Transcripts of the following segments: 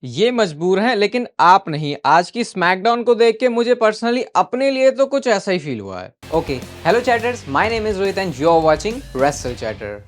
ये मजबूर हैं लेकिन आप नहीं। आज की स्मैकडाउन को देख के मुझे पर्सनली अपने लिए तो कुछ ऐसा ही फील हुआ है। Okay, hello chatters, my name is Rohit and you are watching Wrestle Chatter.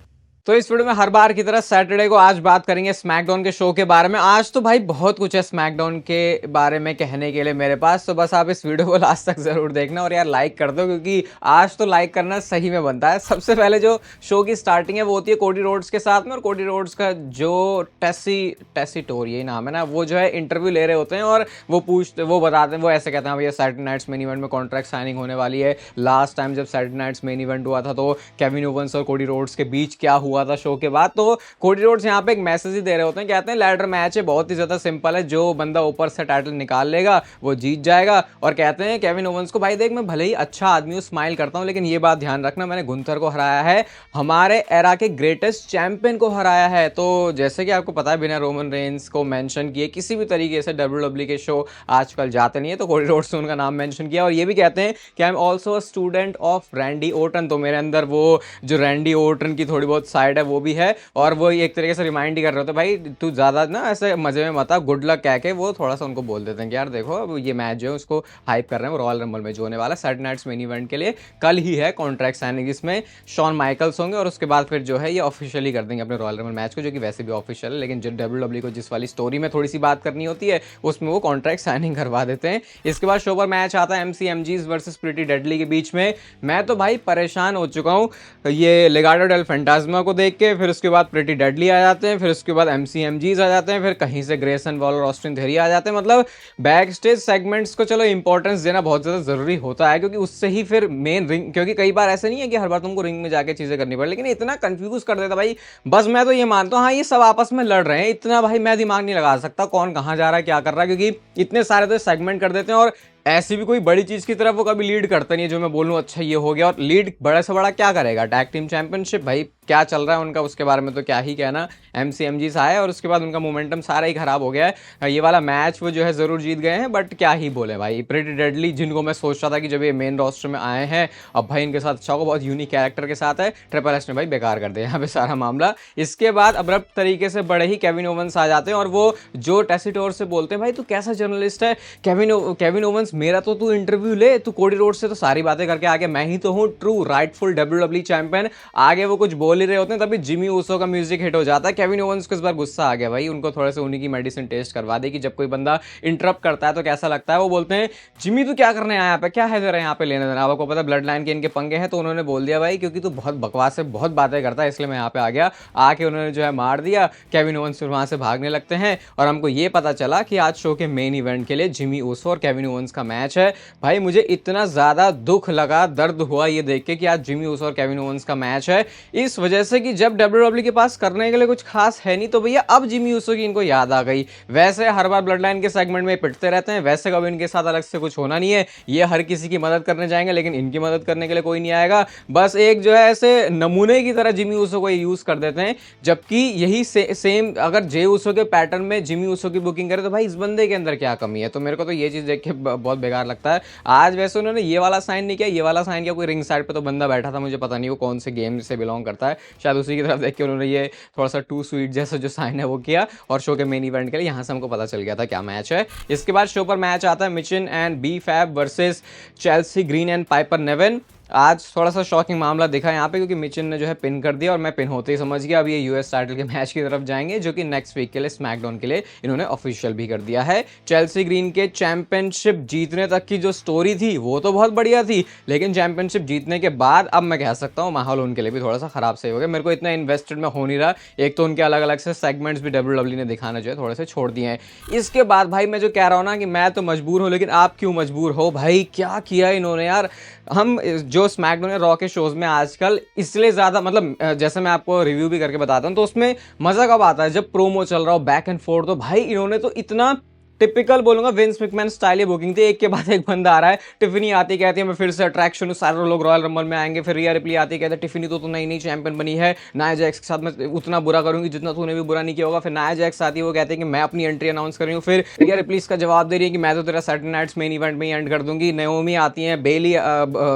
तो इस वीडियो में हर बार की तरह सैटरडे को आज बात करेंगे स्मैकडाउन के शो के बारे में। आज तो भाई बहुत कुछ है स्मैकडाउन के बारे में कहने के लिए मेरे पास, तो बस आप इस वीडियो को लास्ट तक जरूर देखना और यार लाइक कर दो, क्योंकि आज तो लाइक करना सही में बनता है। सबसे पहले जो शो की स्टार्टिंग है वो होती है कोडी रोड्स के साथ में, और कोडी रोड्स का जो टेसी यही नाम है ना, वो जो है इंटरव्यू ले रहे होते हैं और वो बताते हैं, वो ऐसे कहते हैं भैया सैटरडे नाइट्स मेन इवेंट में कॉन्ट्रैक्ट साइनिंग होने वाली है। लास्ट टाइम जब सैटरडे नाइट्स मेन इवेंट हुआ था तो केविन ओवंस और कोडी रोड्स के बीच क्या हुआ था शो के बाद, तो कोडी रोड्स यहाँ पे एक मैसेज ही दे रहे होते हैं। कहते हैं लैडर मैच है, बहुत ही ज्यादा सिंपल है, जो बंदा ऊपर से टाइटल निकाल लेगा वो जीत जाएगा। और कहते हैं केविन ओवंस को, भाई देख मैं भले ही अच्छा आदमी हूँ, स्माइल करता हूँ, लेकिन ये बात ध्यान रखना मैंने गुंथर को हराया है, हमारे एरा के ग्रेटेस्ट चैंपियन को हराया है। तो जैसे कि आपको पता है बिना रोमन रेंस को मेंशन किए किसी भी तरीके से डब्ल्यूडब्ल्यू के शो आजकल जाते नहीं है, तो कोडी रोड्स ने उनका नाम मेंशन किया। और ये भी कहते हैं कि I am also a student of Randy Orton, तो मेरे अंदर वो जो रैंडी ओर्टन की थोड़ी बहुत साइड है वो भी है। और वो एक तरीके से रिमाइंड ही कर रहे होते भाई तू ज़्यादा ना ऐसे मजे में मत आ, गुड लक कह के वो थोड़ा सा उनको बोल देते हैं कि यार देखो अब ये मैच जो है उसको हाइप कर रहे हैं, वो रॉयल रंबल में जो होने वाला है सैटरडे नाइट्स मेन इवेंट के लिए कल ही है कॉन्ट्रैक्ट साइनिंग, जिसमें शॉन माइकल्स होंगे और उसके बाद फिर जो है ये ऑफिशियली कर देंगे अपने रॉयल रंबल मैच को, जो कि वैसे भी ऑफिशियल है, लेकिन जो डब्ल्यूडब्ल्यू को जिस वाली स्टोरी में थोड़ी सी बात करनी होती है उसमें वो कॉन्ट्रैक्ट साइनिंग करवा देते हैं। इसके बाद शो पर मैच आता है एमसीएमजीज वर्सेस प्रीटी डेडली के बीच में। मैं तो भाई परेशान हो चुका हूँ ये लेगाडो डेल फैंटास्मा को देख के, फिर उसके बाद प्रीटी डेडली आ जाते हैं, फिर उसके बाद एमसीएमजीज आ जाते हैं, फिर कहीं से ग्रेसन वॉल और ऑस्टिन थेरी आ जाते हैं। मतलब बैक स्टेज सेगमेंट्स को चलो इंपॉर्टेंस देना बहुत ज़्यादा ज़रूरी होता है, क्योंकि उससे ही फिर मेन रिंग, क्योंकि कई बार ऐसा नहीं है कि हर बार तुमको रिंग में जाके चीज़ें करनी पड़े, लेकिन इतना कंफ्यूज कर देता भाई। बस मैं तो ये मानता हूँ हाँ ये सब आपस में लड़ रहे हैं, इतना भाई मैं दिमाग नहीं लगा सकता कौन कहाँ जा रहा है क्या कर रहा है, क्योंकि इतने सारे तो सेगमेंट कर देते हैं और ऐसी भी कोई बड़ी चीज की तरफ वो कभी लीड करता नहीं है जो मैं बोलूं अच्छा ये हो गया। और लीड बड़ा से बड़ा क्या करेगा, टैग टीम चैंपियनशिप भाई क्या चल रहा है उनका, उसके बारे में तो क्या ही कहना। एमसीएमजी से आए और उसके बाद उनका मोमेंटम सारा ही खराब हो गया है। ये वाला मैच वो जो है जरूर जीत गए हैं, बट क्या ही बोले भाई, प्रीटी डेडली जिनको मैं सोच रहा था कि जब ये मेन रोस्टर में आए हैं अब भाई इनके साथ अच्छा होगा, बहुत यूनिक कैरेक्टर के साथ है, ट्रिपल एच ने भाई बेकार कर दिया यहाँ पे सारा मामला। इसके बाद अब्रप्ट तरीके से बड़े ही केविन ओवंस आ जाते हैं और वो जो टेसिटोर से बोलते हैं भाई तू कैसा जर्नलिस्ट है केविन ओवंस, मेरा तो तू इंटरव्यू ले, तू कोडी रोड से तो सारी बातें करके आगे, मैं ही तो हूँ ट्रू राइटफुल डब्ल्यूडब्ल्यू चैंपियन। आगे वो कुछ बोल ही रहे होते हैं तभी जिमी ऊसो का म्यूजिक हिट हो जाता है। केविन ओवंस को इस बार गुस्सा आ गया भाई, उनको थोड़े से उन्हीं की मेडिसिन टेस्ट करवा दे कि जब कोई बंदा इंटरप्ट करता है तो कैसा लगता है। वो बोलते हैं जिमी तू क्या करने आया यहाँ पे, क्या है तेरा यहाँ पे लेने देना, आपको पता ब्लड लाइन के इनके पंगे हैं, तो उन्होंने बोल दिया भाई क्योंकि तू बहुत बकवास है बहुत बातें करता है इसलिए मैं यहाँ पे आ गया। आके उन्होंने जो है मार दिया, केविन ओवंस फिर वहां से भागने लगते हैं और हमको ये पता चला कि आज शो के मेन इवेंट के लिए जिमी ऊसो और केविन ओवंस का मैच है। भाई मुझे इतना ज़्यादा दुख लगा, दर्द हुआ ये देख के कि आज जिमी ऊसो और केविन ओवंस का मैच है, इस वजह से कि जब डब्ल्यूडब्ल्यू के पास करने के लिए कुछ खास है नहीं तो भैया अब जिमी ऊसो की इनको याद आ गई। वैसे हर बार ब्लड लाइन के सेगमेंट में पिटते रहते हैं, वैसे कभी इनके साथ अलग से कुछ होना नहीं है, ये हर किसी की मदद करने जाएंगे लेकिन इनकी मदद करने के लिए कोई नहीं आएगा। बस एक जो है ऐसे नमूने की तरह जिमी ऊसो को यूज़ कर देते हैं, जबकि यही सेम अगर जे ऊसो के पैटर्न में जिमी ऊसो की बुकिंग करे तो भाई इस बंदे के अंदर क्या कमी है। तो मेरे को तो ये चीज़ देख के बहुत बेकार लगता है। आज वैसे उन्होंने ये वाला साइन नहीं किया, ये वाला साइन किया, कोई रिंग साइड पे तो बंदा बैठा था, मुझे पता नहीं वो कौन से गेम से बिलोंग करता है, शायद उसी की तरफ देख के उन्होंने ये थोड़ा सा टू स्वीट जैसा जो साइन है वो किया और शो के मेन इवेंट के लिए यहाँ से हमको पता चल गया था क्या मैच है। इसके बाद शो पर मैच आता है Michin and B Fab versus Chelsea Green and Piper Niven. आज थोड़ा सा शॉकिंग मामला दिखा यहाँ पे क्योंकि मिचिन ने जो है पिन कर दिया और मैं पिन होते ही समझ गया अब ये यूएस टाइटल के मैच की तरफ जाएंगे, जो कि नेक्स्ट वीक के लिए स्मैकडाउन के लिए इन्होंने ऑफिशियल भी कर दिया है। चेल्सी ग्रीन के चैंपियनशिप जीतने तक की जो स्टोरी थी वो तो बहुत बढ़िया थी, लेकिन चैंपियनशिप जीतने के बाद अब मैं कह सकता हूँ माहौल उनके लिए भी थोड़ा सा खराब से हो गया। मेरे को इतना इन्वेस्टेड में हो नहीं रहा, एक तो उनके अलग अलग से सेगमेंट्स भी डब्ल्यूडब्ल्यू ने दिखाना जो है थोड़े से छोड़ दिए हैं। इसके बाद भाई मैं जो कह रहा हूँ ना कि मैं तो मजबूर हूँ, लेकिन आप क्यों मजबूर हो भाई, क्या किया इन्होंने यार। हम जो स्मैकडाउन रॉ के शोज में आजकल इसलिए ज़्यादा मतलब जैसे मैं आपको रिव्यू भी करके बताता हूँ तो उसमें मज़ा कब आता है जब प्रोमो चल रहा हो बैक एंड फोर्थ, तो भाई इन्होंने तो इतना टिपिकल बोलूंगा विंस मैकमैन स्टाइल बुकिंग थी। एक के बाद एक बंदा आ रहा है, टिफिनी आती कहती है मैं फिर से अट्रैक्शन हूँ, सारे लोग रॉयल रंबल में आएंगे। फिर रिया रिप्ली आती कहते हैं टिफिनी तो नई नई चैंपियन बनी है, नाया जैक्स के साथ मैं उतना बुरा करूंगी जितना तूने भी बुरा नहीं किया होगा। फिर नाया जैक्स आती है, वो कहते हैं कि मैं अपनी एंट्री अनाउंस कर रही हूँ। फिर रिया रिप्ली इसका जवाब दे रही है कि मैं तो तेरा सैटरडे नाइट्स मेन इवेंट में ही एंड कर दूंगी। नयोमी आती है, बेली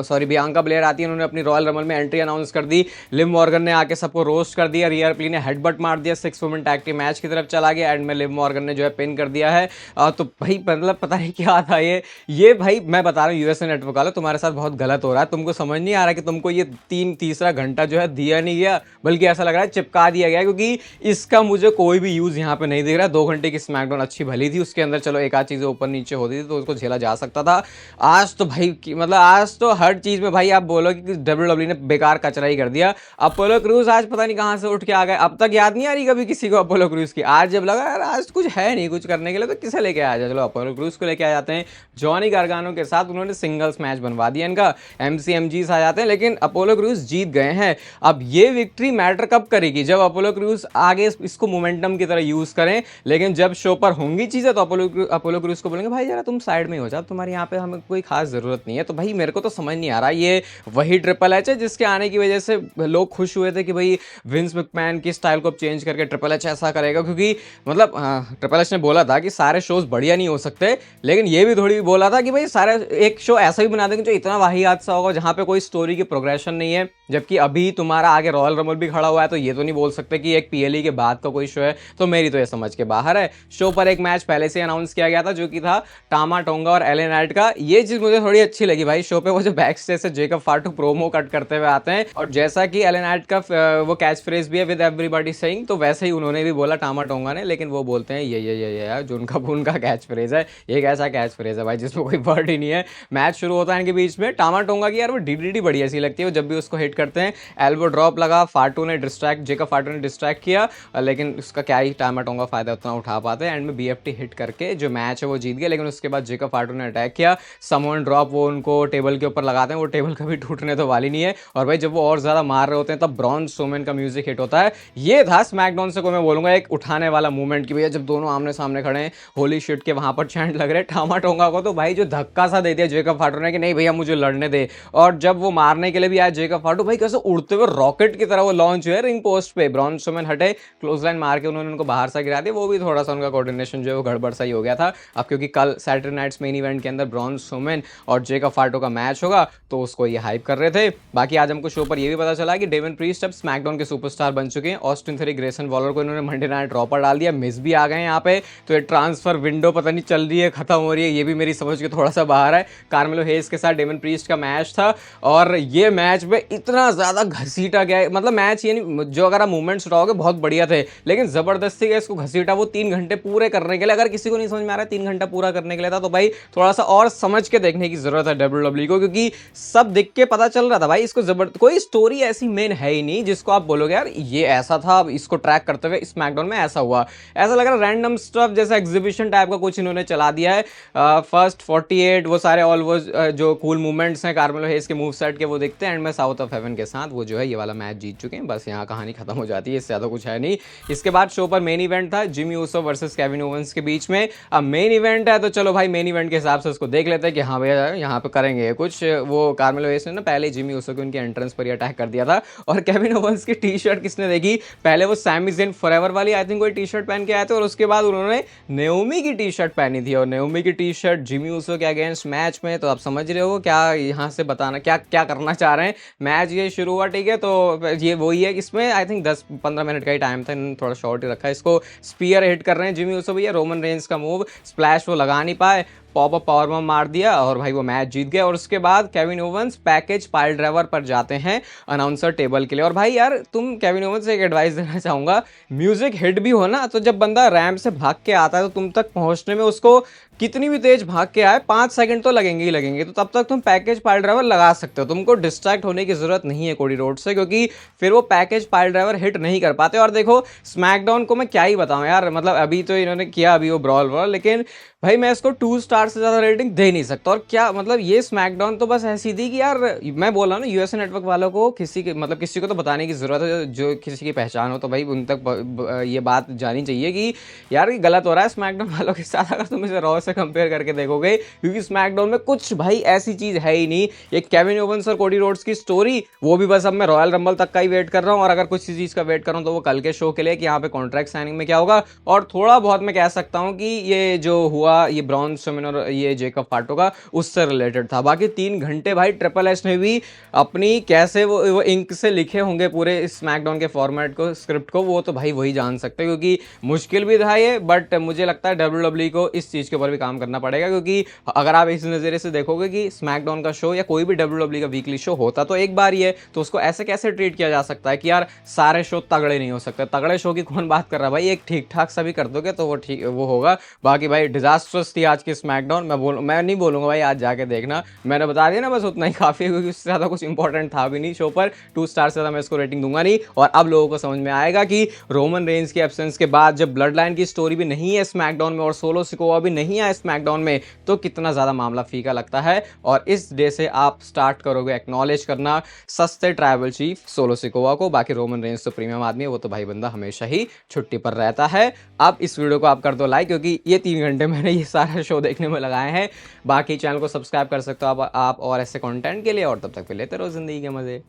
सॉरी बियांका ब्लेयर आती है, उन्होंने अपनी रॉयल रंबल में एंट्री अनाउंस कर दी। लिव मॉर्गन ने आके सबको रोस्ट कर दिया, रिया रिप्ली ने हेडबट मार दिया, 6 वुमेन टैग टीम मैच की तरफ चला गया। एंड में लिव मॉर्गन ने जो है पिन कर दिया है। तो भाई मतलब पता नहीं क्या था ये भाई मैं बता रहा हूँ यूएसए नेटवर्क वाला तुम्हारे साथ बहुत गलत हो रहा है। तुमको समझ नहीं आ रहा कि तुमको ये तीसरा घंटा जो है दिया नहीं गया, बल्कि ऐसा लग रहा है चिपका दिया गया, क्योंकि इसका मुझे कोई भी यूज यहाँ पे नहीं दिख रहा। 2 घंटे की स्मैकडाउन अच्छी भली थी, उसके अंदर चलो एक आध चीजें ऊपर नीचे होती थी तो उसको झेला जा सकता था। आज तो भाई मतलब आज तो हर चीज में भाई आप बोलो कि डब्ल्यूडब्ल्यू ने बेकार कचरा ही कर दिया। अपोलो क्रूज आज पता नहीं कहां से उठ के आ गए, अब तक याद नहीं आ रही कभी किसी को अपोलो क्रूज की। आज जब लगा यार आज कुछ है नहीं कुछ करने के लिए तो किसे लेके आ जाए, चलो अपोलो क्रूज को लेके आ जाते हैं। जॉनी गार्गानो के साथ उन्होंने सिंगल्स मैच बनवा दिया इनका, एमसीएमजीस आ जाते हैं, लेकिन अपोलो क्रूज जीत गए हैं। अब ये विक्ट्री मैटर कब करेगी, जब अपोलो क्रूज आगे इसको मोमेंटम की तरह यूज करें। लेकिन जब शो पर होंगी चीजें तो अपोलो क्रूज को बोलेंगे भाई जरा तुम साइड में हो जाओ, तुम्हारे यहाँ पे हमें कोई खास जरूरत नहीं है। तो भाई मेरे को तो समझ नहीं आ रहा ये वही ट्रिपल एच है जिसके आने की वजह से लोग खुश हुए थे कि भाई विंस मैकमैन की स्टाइल को चेंज करके ट्रिपल एच ऐसा करेगा, क्योंकि मतलब ट्रिपल एच ने बोला था कि सारे शोज बढ़िया नहीं हो सकते, लेकिन ये भी थोड़ी बोला था कि भाई सारे एक शो ऐसा ही बना देंगे जो इतना वाहियात सा होगा जहां पे कोई स्टोरी की प्रोग्रेशन नहीं है। जबकि अभी तुम्हारा आगे रॉयल रंबल भी खड़ा हुआ है, तो ये तो नहीं बोल सकते कि एक पीएलई के बाद का कोई शो है। तो मेरी तो ये समझ के बाहर है। शो पर एक मैच पहले से अनाउंस किया गया था जो कि था टामा टोंगा और एले नाइट का। ये चीज मुझे थोड़ी अच्छी लगी भाई, शो पे वो जो बैक स्टेज से जेकब फाटू प्रोमो कट करते हुए आते हैं, और जैसा कि एले नाइट का वो कैच फ्रेज भी है विद एवरीबॉडी सेइंग, तो वैसे ही उन्होंने भी बोला टामा टोंगा ने, लेकिन वो बोलते हैं ये जो उनका कैच फ्रेज है। ये कैसा कैच फ्रेज है भाई जिसमें कोई वर्ड ही नहीं है। मैच शुरू होता है इनके बीच में, टामा टोंगा की यार वो डीडीडी बड़ी ऐसी लगती है, जब भी उसको हिट करते हैं एल्बो ड्रॉप लगा, जेकब फाटू ने डिस्ट्रैक्ट किया, लेकिन उसका क्या ही टामा टोंगा फायदा उतना उठा पाते हैं। एंड में बीएफटी हिट करके जो मैच है वो जीत गया। लेकिन उसके बाद जेकब फाटू ने अटैक किया, समवन ड्रॉप वो उनको टेबल के ऊपर लगाते हैं, वो टेबल कभी टूटने तो वाली नहीं है। और भाई जब वो और ज्यादा मार रहे होते हैं तब ब्रॉन स्ट्रोमैन का म्यूजिक हिट होता है। ये था स्मैकडाउन से कोई मैं बोलूंगा एक उठाने वाला मूवमेंट की भैया, जब दोनों आमने सामने खड़े हैं, होली शिट के वहां पर चैंट लग रहे हैं टामा टोंगा को, तो भाई जो धक्का सा दे दिया जेकब फाटू ने कि नहीं भैया मुझे लड़ने दे। और जब वो मारने के लिए भी आया जेकब फाटू, भाई कैसे उड़ते हुए रॉकेट की तरह वो लॉन्च हुए रिंग पोस्ट पे। ब्रॉन स्ट्रोमैन हटे, क्लोज लाइन मार के उन्होंने उनको बाहर से गिरा दिया। वो भी थोड़ा सा उनका कोऑर्डिनेशन जो है वो गड़बड़ सा ही हो गया था। अब क्योंकि कल सैटरडे नाइट्स मेन इवेंट के अंदर ब्रॉन स्ट्रोमैन और जेकब फाटू का मैच होगा तो उसको ये हाइप कर रहे थे। बाकी आज हमको शो पर ये भी पता चला कि डेवन प्रीस्ट अब स्मैकडाउन के सुपरस्टार बन चुके हैं। ऑस्टिन थ्री ग्रेसन वॉलर को इन्होंने मंडे नाइट रॉ पर डाल दिया, मिस भी आ गए यहाँ पे। तो ये ट्रांसफर विंडो पता नहीं चल रही है खत्म हो रही है, ये भी मेरी समझ के थोड़ा सा बाहर है। कार्मेलो हेज के साथ डेवन प्रीस्ट का मैच था और ये मैच में इतना ज्यादा घसीटा गया, मतलब मैच ये नहीं जो अगर आप मूवमेंट्स उठाओगे बहुत बढ़िया थे, लेकिन जबरदस्ती का इसको घसीटा वो 3 घंटे पूरे करने के लिए। अगर किसी को नहीं समझ में आ रहा है 3 घंटा पूरा करने के लिए था, तो भाई थोड़ा सा और समझ के देखने की जरूरत है डब्ल्यूडब्ल्यू को, क्योंकि सब दिख के पता चल रहा था भाई इसको कोई स्टोरी ऐसी मेन है ही नहीं जिसको आप बोलोगे यार ये ऐसा था, इसको ट्रैक करते हुए स्मैकडाउन में ऐसा हुआ। ऐसा लग रहा है रैंडम स्टफ जैसा एग्जीबिशन टाइप का कुछ इन्होंने चला दिया है। फर्स्ट 48 वो सारे ऑल वो जो कूल मूवमेंट्स हैं कार्मेलो हेज के मूव सेट के वो दिखते हैं, एंड में साउथ ऑफ हेवन के साथ वो जो है ये वाला मैच जीत चुके हैं। बस यहाँ कहानी खत्म हो जाती है, इससे ज्यादा कुछ है नहीं। इसके बाद शो पर मेन इवेंट था Jimmy Uso versus Kevin Owens के बीच में। अब मेन इवेंट है तो चलो भाई मेन इवेंट के हिसाब से उसको देख लेते हैं कि हाँ भैया यहाँ पे करेंगे कुछ। वो कार्मेलो हेज ने ना पहले जिमी ऊसो की उनके एंट्रेंस पर ही अटैक कर दिया था। और केविन ओवेंस की टी शर्ट किसने देखी, पहले वो सैमी ज़ेन फॉरएवर वाली आई थिंक कोई टी शर्ट पहन के आए थे, और उसके बाद उन्होंने नेओमी की टी शर्ट पहनी थी। और नेओमी की टी शर्ट जिमी ऊसो के अगेंस्ट मैच में, तो आप समझ रहे हो क्या यहाँ से बताना क्या क्या करना चाह रहे हैं। मैच ये शुरू हुआ ठीक है, तो ये वही है, इसमें आई थिंक 10-15 मिनट का ही टाइम था, इन्होंने थोड़ा शॉर्ट ही रखा है। इसको स्पीयर हिट कर रहे हैं जिमी ऊसो भैया, रोमन रेंज का मूव स्प्लैश वो लगा नहीं पाए, पॉप अप पावर बम मार दिया और भाई वो मैच जीत गया। और उसके बाद Kevin Owens package pile driver पर जाते हैं अनाउंसर टेबल के लिए। और भाई यार तुम केविन ओवेंस से एक एडवाइस देना चाहूंगा, म्यूजिक हिट भी हो ना तो जब बंदा रैंप से भाग के आता है तो तुम तक पहुंचने में उसको कितनी भी तेज भाग के आए 5 सेकंड तो लगेंगे ही लगेंगे, तो तब तक तुम पैकेज पाइल ड्राइवर लगा सकते हो। तुमको डिस्ट्रैक्ट होने की जरूरत नहीं है कोडी रोड से, क्योंकि फिर वो पैकेज पाइल ड्राइवर हिट नहीं कर पाते। और देखो स्मैकडाउन को मैं क्या ही बताऊं यार, मतलब अभी तो इन्होंने किया अभी वो ब्रॉल, लेकिन भाई मैं इसको 2 स्टार स्टार से ज़्यादा रेटिंग दे नहीं सकता। और क्या मतलब ये स्मैकडाउन तो बस ऐसी थी कि यार मैं बोला ना यूएसए नेटवर्क वालों को किसी के मतलब किसी को तो बताने की ज़रूरत है, जो किसी की पहचान हो तो भाई उन तक ये बात जानी चाहिए कि यार ये गलत हो रहा है स्मैकडाउन वालों के साथ, अगर तुम इसे रॉ से कंपेयर करके देखोगे, क्योंकि स्मैकडाउन में कुछ भाई ऐसी चीज़ है ही नहीं। ये केविन ओवेंस और कोडी रोड्स की स्टोरी, वो भी बस अब मैं रॉयल रंबल तक का ही वेट कर रहा हूँ, और अगर कुछ चीज़ का वेट कर रहा हूँ तो वो कल के शो के लिए कि यहाँ पे कॉन्ट्रैक्ट साइनिंग में क्या होगा। और थोड़ा बहुत मैं कह सकता हूँ कि ये जो हुआ ये ब्रॉन स्ट्रोमैन और ये जेकब फाटो का उससे रिलेटेड था। बाकी 3 घंटे भाई ट्रिपल एच ने भी अपनी कैसे वो इंक से लिखे होंगे पूरे स्मैकडाउन के फॉर्मेट को, स्क्रिप्ट को, वो तो भाई वही जान सकते हैं, क्योंकि मुश्किल भी था ये। बट मुझे लगता है WWE को इस चीज़ के ऊपर भी काम करना पड़ेगा, क्योंकि अगर आप इस नज़रिए से देखोगे कि स्मैकडाउन का शो या कोई भी WWE का वीकली शो होता तो एक बार ही है, तो उसको ऐसे कैसे ट्रीट किया जा सकता है कि यार सारे शो तगड़े नहीं हो सकते। तगड़े शो की कौन बात कर रहा है भाई, एक ठीक ठाक सा भी कर दोगे तो वो ठीक वो होगा। बाकी भाई डिजास्टर्स थी आज की स्मैकडाउन। मैं नहीं बोलूंगा भाई आज जाके देखना, मैंने बता दिया ना, बस उतना ही काफी है, क्योंकि उससे ज्यादा कुछ इंपॉर्टेंट था भी नहीं शो पर। 2 स्टार से ज्यादा मैं इसको रेटिंग दूंगा नहीं। और अब लोगों को समझ में आएगा कि रोमन रेंज की एब्सेंस के बाद जब ब्लड लाइन की स्टोरी भी नहीं है स्मैकडाउन में और सोलो सिकोवा भी नहीं है स्मैकडाउन में, तो कितना ज्यादा मामला फीका लगता है। और इस डे से आप स्टार्ट करोगे एक्नॉलेज करना सस्ते ट्राइबल चीफ सोलो सिकोवा को। बाकी रोमन रेंज तो प्रीमियम आदमी है, वो तो भाई बंदा हमेशा ही छुट्टी पर रहता है। अब इस वीडियो को आप कर दो लाइक, क्योंकि ये 3 घंटे मैंने ये सारा शो देखने में लगाए हैं। बाकी चैनल को सब्सक्राइब कर सकते हो आप और ऐसे कंटेंट के लिए। और तब तक पे लेते रहो जिंदगी के मजे।